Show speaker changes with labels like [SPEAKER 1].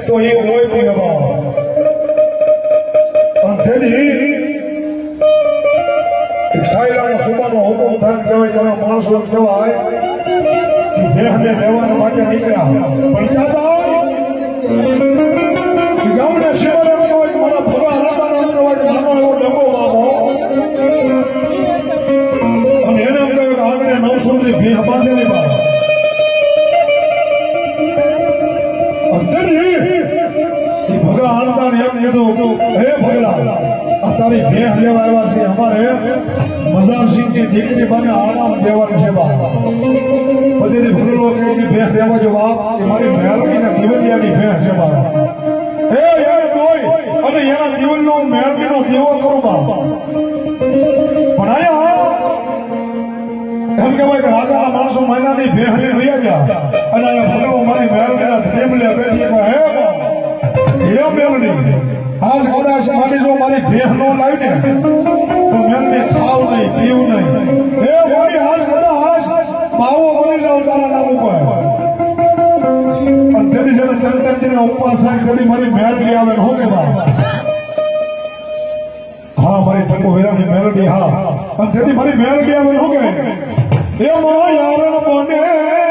[SPEAKER 1] તો એ હોય નહીં સાયલાના સુબાનો હુકમ થાય કહેવાય તમે માણસો કહેવાય દેહને લેવા માટે નીકળ્યા પણ ગામને સેવા કહેવાય મારા ભગવા રામાના કહેવાય નાનો એવો ડબ્બો બાબો અને એને કહેવાય કે આગળ 900 ની ભેહ બાંધેલી બાબા ભગલા આણતા એમ કીધું હે ભગલા આ તારી ભેહ લેવા આવ્યા છે અમારે મજારસિંહની દીકરી બાને આરામ દેવાની છે બાપ બધી ભગલો કે ભેહ લેવા જો બાપ એ મારી મહેલની દિવેલિયાની ભેહ છે બાપ હે યાર કોઈ અને એના દિવેલનો મહેલનો દેવો કરો બાપ પણ આયા એમ કહેવાય કે રાજાના માણસો મહિનાની ભેહ લઈ રહ્યા ગયા અને આયા ભગલો મારી મહેલના ધરેમલે બેઠી હે બાપ એ મેલડી આજ કદાચ મારી જો મારી ભેહ નો લાવી ને તો મેલડી ખાવ નહીં પીવું નહીં એ મારી આજ કદાચ બાવો બની જાવ તારા નામ ઉપર અને તેની જેને તંતંતીના ઉપવાસ થાય કદી મારી મેલડી આવે હો કે બા હા મારી ટકો વેરાની મેલડી હા અને તેથી મારી મેલડી આવે હો કે એ મા યાર બને